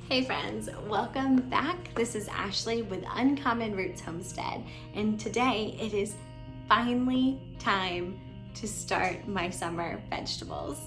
Hey friends, welcome back. This is Ashley with Uncommon Roots Homestead, and today it is finally time to start my summer vegetables.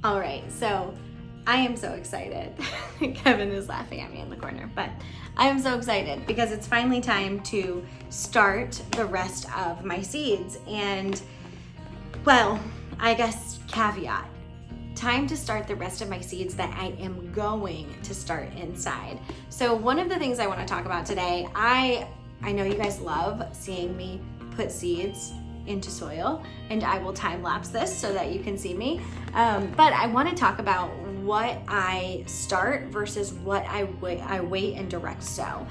All right, so I am so excited. Kevin is laughing at me in the corner, but I am so excited because it's finally time to start the rest of my seeds. And well, I guess caveat, time to start the rest of my seeds that I am going to start inside. So one of the things I want to talk about today, I know you guys love seeing me put seeds into soil, and I will time lapse this so that you can see me. But I want to talk about what I start versus what I wait and direct sow.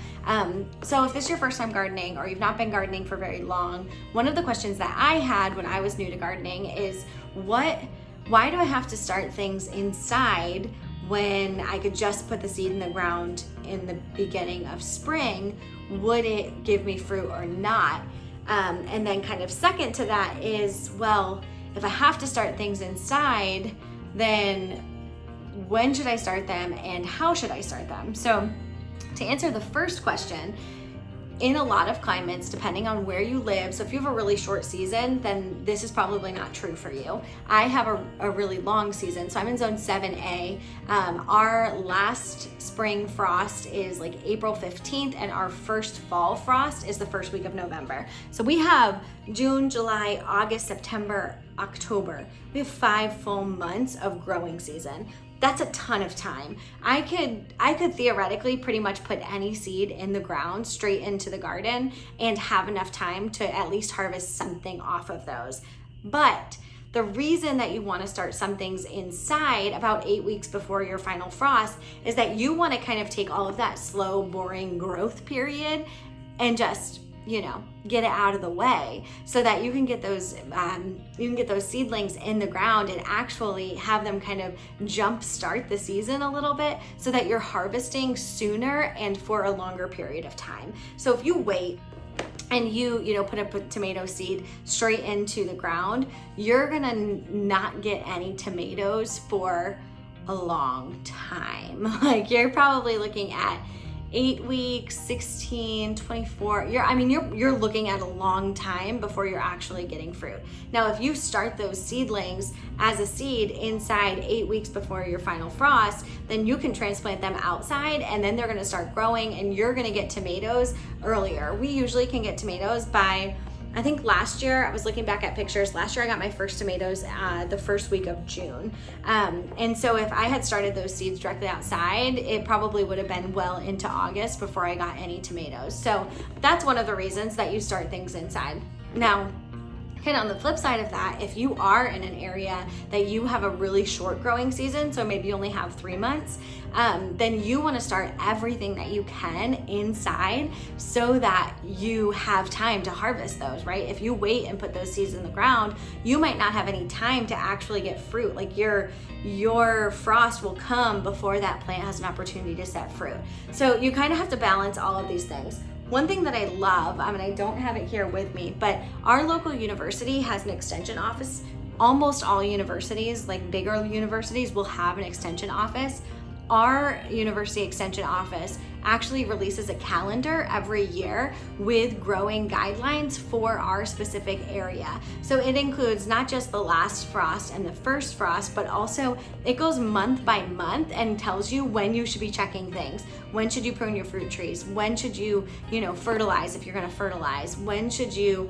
So if this is your first time gardening or you've not been gardening for very long, one of the questions that I had when I was new to gardening is why do I have to start things inside when I could just put the seed in the ground in the beginning of spring? Would it give me fruit or not? And then kind of second to that is, well, if I have to start things inside, then when should I start them and how should I start them? So to answer the first question, in a lot of climates, depending on where you live, so if you have a really short season, then this is probably not true for you. I have a really long season, so I'm in zone 7A. Our last spring frost is like April 15th, and our first fall frost is the first week of November. So we have June, July, August, September, October. We have 5 full months of growing season. That's a ton of time. I could theoretically pretty much put any seed in the ground straight into the garden and have enough time to at least harvest something off of those. But the reason that you want to start some things inside about 8 weeks before your final frost is that you want to kind of take all of that slow, boring growth period and just, get it out of the way so that you can get those seedlings in the ground and actually have them kind of jump start the season a little bit so that you're harvesting sooner and for a longer period of time. So if you wait and you put a tomato seed straight into the ground, you're gonna not get any tomatoes for a long time. Like you're probably looking at 8 weeks, 16, 24, you're looking at a long time before you're actually getting fruit. Now, if you start those seedlings as a seed inside 8 weeks before your final frost, then you can transplant them outside and then they're gonna start growing and you're gonna get tomatoes earlier. We usually can get tomatoes by, I think last year, I was looking back at pictures, last year I got my first tomatoes the first week of June. And so if I had started those seeds directly outside, it probably would have been well into August before I got any tomatoes. So that's one of the reasons that you start things inside. Now, and on the flip side of that, if you are in an area that you have a really short growing season, so maybe you only have 3 months, then you want to start everything that you can inside so that you have time to harvest those, right? If you wait and put those seeds in the ground, you might not have any time to actually get fruit. Like your frost will come before that plant has an opportunity to set fruit. So you kind of have to balance all of these things. One thing that I love, I don't have it here with me, but our local university has an extension office. Almost all universities, like bigger universities, will have an extension office. Our university extension office actually releases a calendar every year with growing guidelines for our specific area. So it includes not just the last frost and the first frost, but also it goes month by month and tells you when you should be checking things. When should you prune your fruit trees? When should you, fertilize if you're gonna fertilize? When should you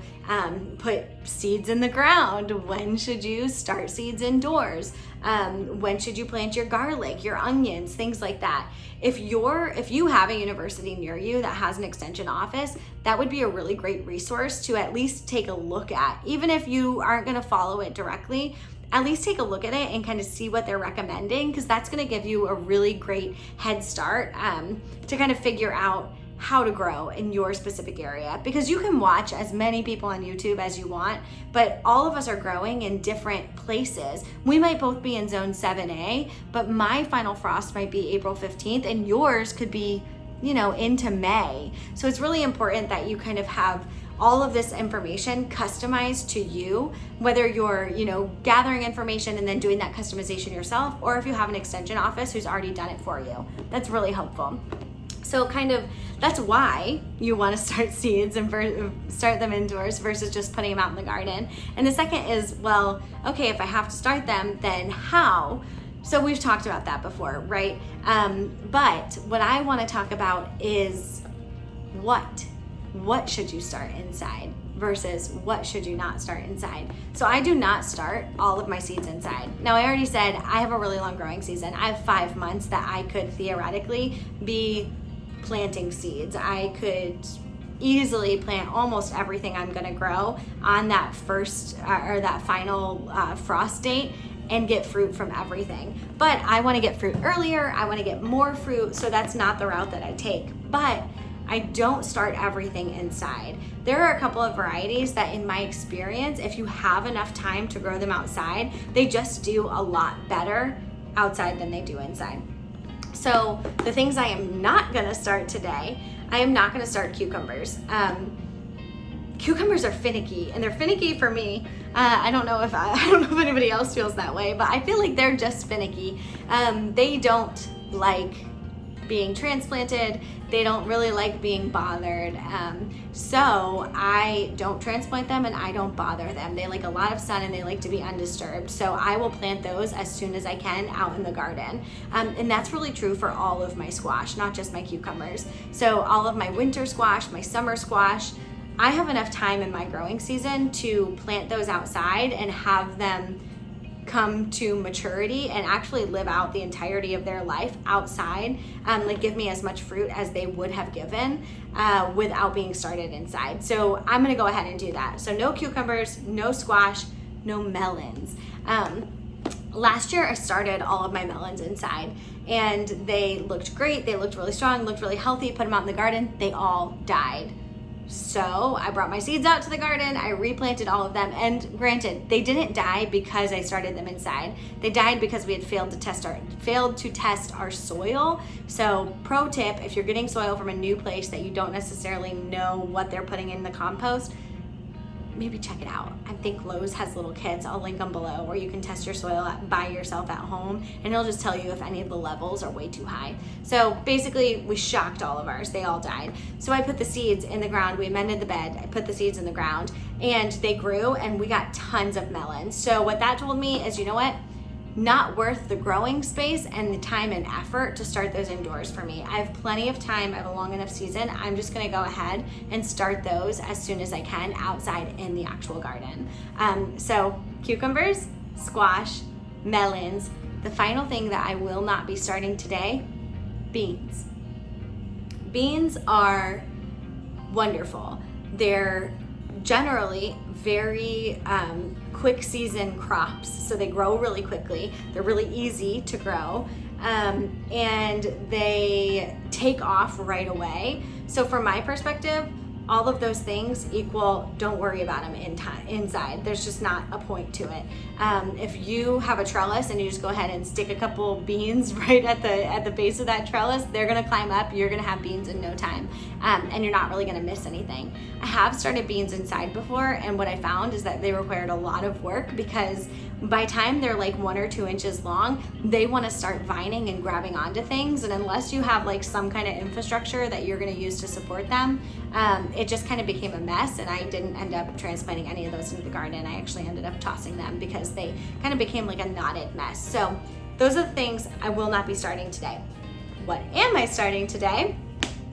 put seeds in the ground? When should you start seeds indoors? When should you plant your garlic, your onions, things like that? If you have a university near you that has an extension office, that would be a really great resource to at least take a look at. Even if you aren't gonna follow it directly, at least take a look at it and kind of see what they're recommending, because that's going to give you a really great head start to kind of figure out how to grow in your specific area. Because you can watch as many people on YouTube as you want, but all of us are growing in different places. We might both be in zone 7A, but my final frost might be April 15th and yours could be, into May. So it's really important that you kind of have all of this information customized to you, whether you're, gathering information and then doing that customization yourself, or if you have an extension office who's already done it for you. That's really helpful. So that's why you want to start seeds and start them indoors versus just putting them out in the garden. And the second is, well, okay, if I have to start them, then how? So we've talked about that before, right? But what I want to talk about is what should you start inside versus what should you not start inside. So I do not start all of my seeds inside. Now, I already said I have a really long growing season. I have 5 months that I could theoretically be planting seeds. I could easily plant almost everything I'm going to grow on that first or that final frost date and get fruit from everything. But I want to get fruit earlier. I want to get more fruit. So that's not the route that I take. But I don't start everything inside. There are a couple of varieties that, in my experience, if you have enough time to grow them outside, they just do a lot better outside than they do inside. So the things I am not gonna start today, I am not gonna start cucumbers. Cucumbers are finicky, and they're finicky for me. I don't know if anybody else feels that way, but I feel like they're just finicky. They don't like being transplanted. They don't really like being bothered. So I don't transplant them and I don't bother them. They like a lot of sun and they like to be undisturbed. So I will plant those as soon as I can out in the garden. And that's really true for all of my squash, not just my cucumbers. So all of my winter squash, my summer squash, I have enough time in my growing season to plant those outside and have them come to maturity and actually live out the entirety of their life outside, give me as much fruit as they would have given without being started inside. So I'm gonna go ahead and do that. So no cucumbers, no squash, no melons. Last year I started all of my melons inside and they looked great. They looked really strong, looked really healthy, put them out in the garden. They all died. So I brought my seeds out to the garden, I replanted all of them, and granted, they didn't die because I started them inside. They died because we had failed to test our soil. So pro tip, if you're getting soil from a new place that you don't necessarily know what they're putting in the compost, maybe check it out. I think Lowe's has little kits, I'll link them below, where you can test your soil by yourself at home, and it'll just tell you if any of the levels are way too high. So basically, we shocked all of ours, they all died. So I put the seeds in the ground, we amended the bed, I put the seeds in the ground, and they grew, and we got tons of melons. So what that told me is, you know what? Not worth the growing space and the time and effort to start those indoors for me. I have plenty of time, I have a long enough season. I'm just gonna go ahead and start those as soon as I can outside in the actual garden. So cucumbers, squash, melons. The final thing that I will not be starting today, beans. Beans are wonderful. They're generally very quick season crops, so they grow really quickly. They're really easy to grow, and they take off right away. So from my perspective, all of those things equal, don't worry about them inside. There's just not a point to it. If you have a trellis and you just go ahead and stick a couple beans right at the base of that trellis, they're gonna climb up, you're gonna have beans in no time, and you're not really gonna miss anything. I have started beans inside before, and what I found is that they required a lot of work because by the time they're like 1 or 2 inches long, they wanna start vining and grabbing onto things, and unless you have like some kind of infrastructure that you're gonna use to support them, it just kind of became a mess, and I didn't end up transplanting any of those into the garden. I actually ended up tossing them because they kind of became like a knotted mess. So those are the things I will not be starting today. What am I starting today?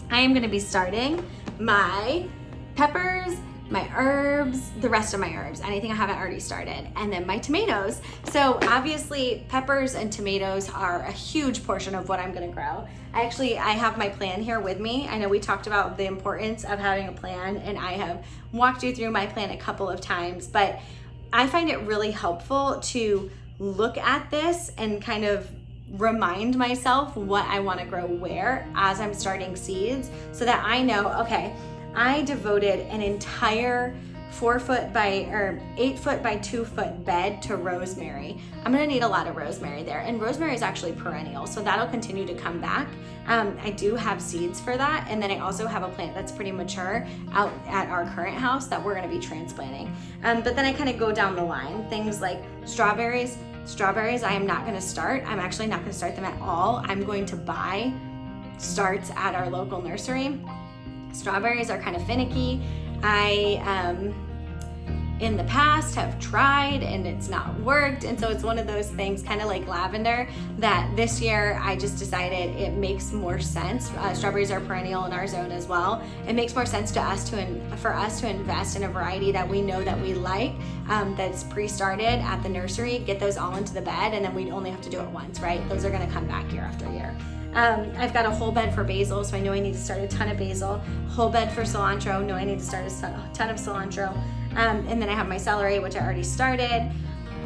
I am gonna be starting my peppers, my herbs, the rest of my herbs, anything I haven't already started, and then my tomatoes. So obviously peppers and tomatoes are a huge portion of what I'm gonna grow. I have my plan here with me. I know we talked about the importance of having a plan, and I have walked you through my plan a couple of times, but I find it really helpful to look at this and kind of remind myself what I want to grow where as I'm starting seeds, so that I know, okay, I devoted an entire 8 foot by 2 foot bed to rosemary. I'm gonna need a lot of rosemary there, and rosemary is actually perennial, so that'll continue to come back. I do have seeds for that, and then I also have a plant that's pretty mature out at our current house that we're gonna be transplanting. But then I kind of go down the line, things like strawberries. Strawberries, I am not gonna start. I'm actually not gonna start them at all. I'm going to buy starts at our local nursery. Strawberries are kind of finicky. I in the past have tried and it's not worked, and so it's one of those things, kind of like lavender, that this year I just decided it makes more sense. Strawberries are perennial in our zone as well. It makes more sense for us to invest in a variety that we know that we like, that's pre-started at the nursery, get those all into the bed, and then we only have to do it once, right? Those are going to come back year after year. I've got a whole bed for basil, so I know I need to start a ton of basil. Whole bed for cilantro, know I need to start a ton of cilantro. And then I have my celery, which I already started.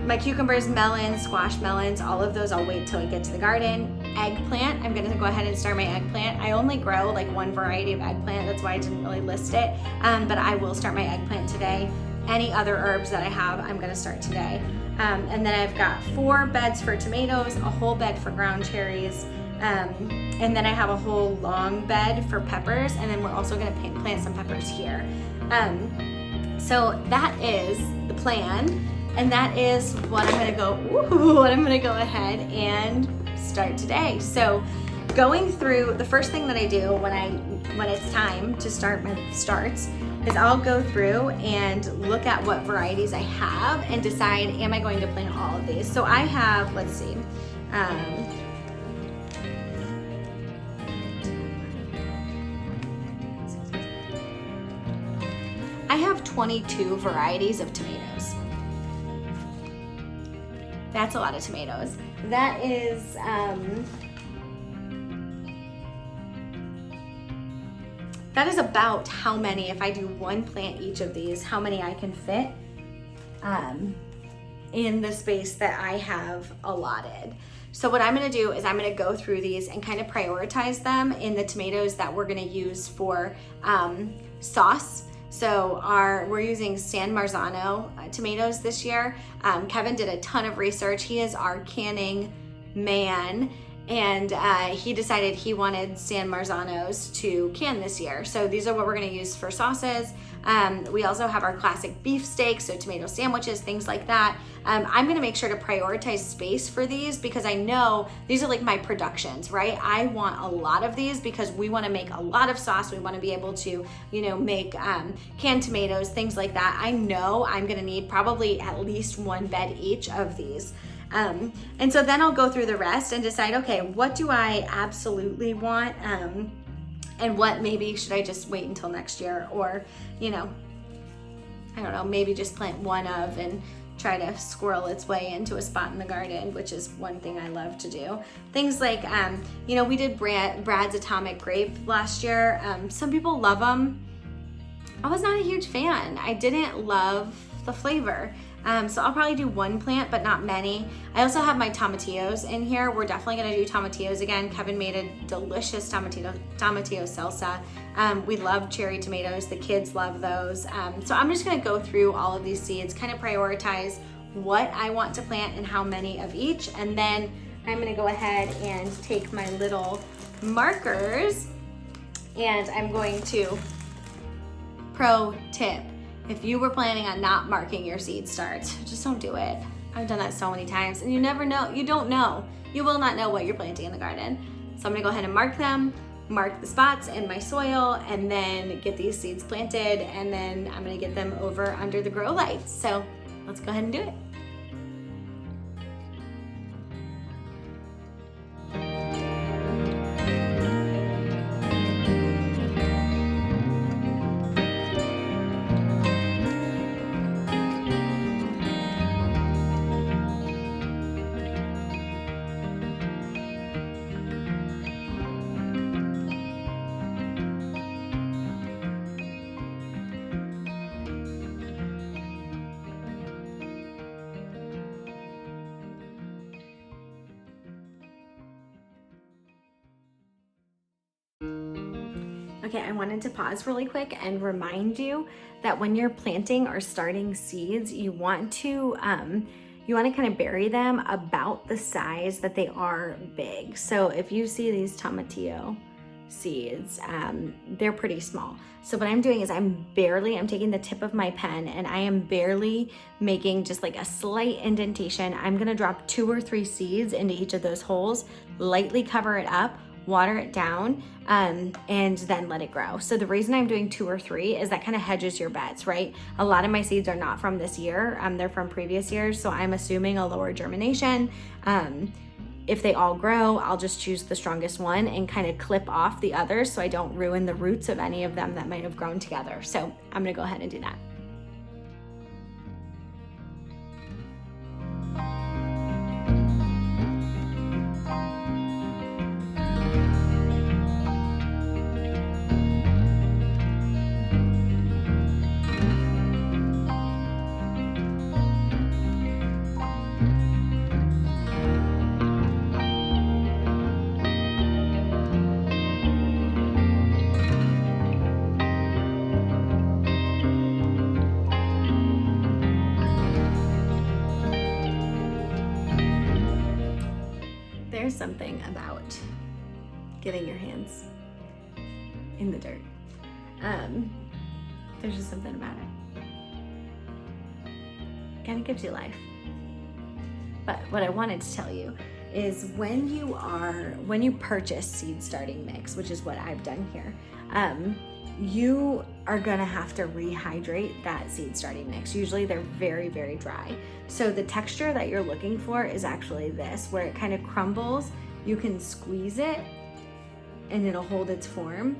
My cucumbers, melons, squash melons, all of those I'll wait till I get to the garden. Eggplant, I'm gonna go ahead and start my eggplant. I only grow like one variety of eggplant, that's why I didn't really list it. But I will start my eggplant today. Any other herbs that I have, I'm gonna start today. And then I've got 4 beds for tomatoes, a whole bed for ground cherries, and then I have a whole long bed for peppers, and then we're also gonna plant some peppers here. So that is the plan, and that is what I'm gonna go ahead and start today. So going through, the first thing that I do when it's time to start my starts is I'll go through and look at what varieties I have and decide, am I going to plant all of these? So I have, let's see, I have 22 varieties of tomatoes. That's a lot of tomatoes. That is, that is about how many, if I do one plant each of these, how many I can fit in the space that I have allotted. So what I'm gonna do is I'm gonna go through these and kind of prioritize them in the tomatoes that we're gonna use for sauce. So we're using San Marzano tomatoes this year. Kevin did a ton of research. He is our canning man, and he decided he wanted San Marzanos to can this year. So these are what we're gonna use for sauces. We also have our classic beef steaks, so tomato sandwiches, things like that. I'm gonna make sure to prioritize space for these because I know these are like my productions, right? I want a lot of these because we wanna make a lot of sauce. We wanna be able to, make canned tomatoes, things like that. I know I'm gonna need probably at least one bed each of these. And so then I'll go through the rest and decide, okay, what do I absolutely want? And what maybe should I just wait until next year, or, I don't know, maybe just plant one of and try to squirrel its way into a spot in the garden, which is one thing I love to do. Things like, we did Brad's Atomic Grape last year. Some people love them. I was not a huge fan. I didn't love the flavor. So I'll probably do one plant, but not many. I also have my tomatillos in here. We're definitely gonna do tomatillos again. Kevin made a delicious tomatillo salsa. We love cherry tomatoes. The kids love those. So I'm just gonna go through all of these seeds, kind of prioritize what I want to plant and how many of each. And then I'm gonna go ahead and take my little markers, and I'm going to, pro tip, if you were planning on not marking your seed starts, just don't do it. I've done that so many times, and you never know. You don't know. You will not know what you're planting in the garden. So I'm gonna go ahead and mark them, mark the spots in my soil, and then get these seeds planted, and then I'm gonna get them over under the grow lights. So let's go ahead and do it. Okay, I wanted to pause really quick and remind you that when you're planting or starting seeds, you want to kind of bury them about the size that they are big. So if you see these tomatillo seeds, they're pretty small. So what I'm doing is I'm taking the tip of my pen and I am barely making just like a slight indentation. I'm gonna drop 2 or 3 seeds into each of those holes, lightly cover it up, water it down, and then let it grow. So the reason I'm doing 2 or 3 is that kind of hedges your bets, right? A lot of my seeds are not from this year, they're from previous years, so I'm assuming a lower germination. If they all grow, I'll just choose the strongest one and kind of clip off the others so I don't ruin the roots of any of them that might have grown together. So I'm gonna go ahead and do that. There's something about getting your hands in the dirt. There's just something about it. Kind of gives you life. But what I wanted to tell you is when you purchase seed starting mix, which is what I've done here, you are gonna have to rehydrate that seed starting mix. Usually they're very, very dry. So the texture that you're looking for is actually this, where it kind of crumbles. You can squeeze it and it'll hold its form,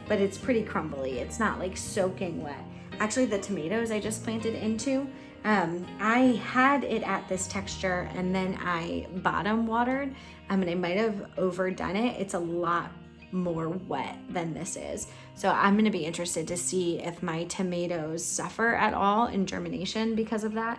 but it's pretty crumbly. It's not like soaking wet. Actually, the tomatoes I just planted into, I had it at this texture and then I bottom watered, and I might have overdone it. It's a lot more wet than this is. So I'm gonna be interested to see if my tomatoes suffer at all in germination because of that,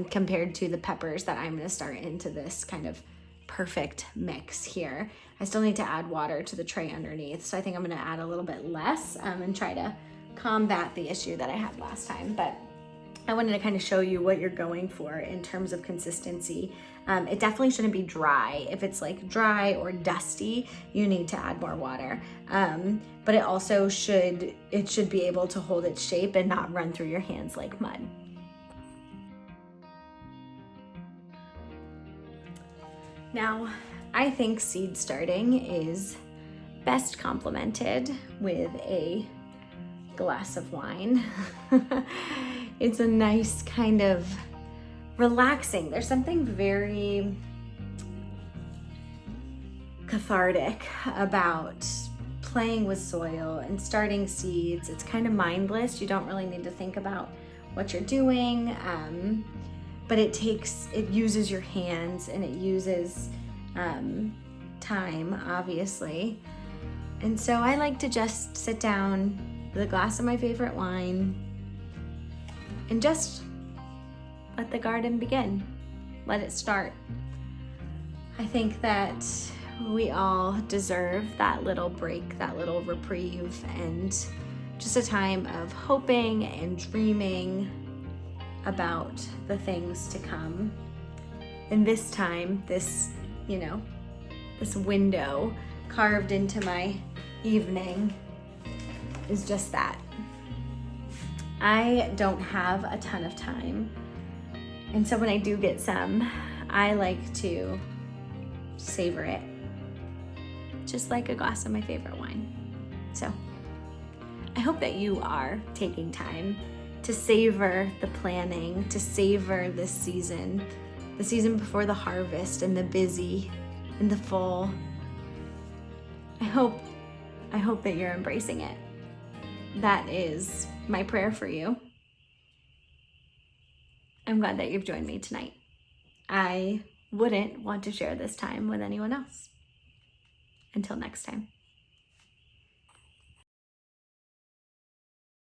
compared to the peppers that I'm gonna start into this kind of perfect mix here. I still need to add water to the tray underneath, so I think I'm gonna add a little bit less and try to combat the issue that I had last time. But I wanted to kind of show you what you're going for in terms of consistency. It definitely shouldn't be dry. If it's like dry or dusty, you need to add more water. But it also should be able to hold its shape and not run through your hands like mud. Now, I think seed starting is best complemented with a glass of wine. It's a nice kind of relaxing. There's something very cathartic about playing with soil and starting seeds. It's kind of mindless. You don't really need to think about what you're doing, but it uses your hands and it uses time, obviously. And so I like to just sit down with a glass of my favorite wine and just let the garden begin. Let it start. I think that we all deserve that little break, that little reprieve, and just a time of hoping and dreaming about the things to come. And this time, this window carved into my evening is just that. I don't have a ton of time, and so when I do get some, I like to savor it, just like a glass of my favorite wine. So I hope that you are taking time to savor the planning, to savor this season, the season before the harvest and the busy and the full. I hope that you're embracing it. That is my prayer for you. I'm glad that you've joined me tonight. I wouldn't want to share this time with anyone else. Until next time.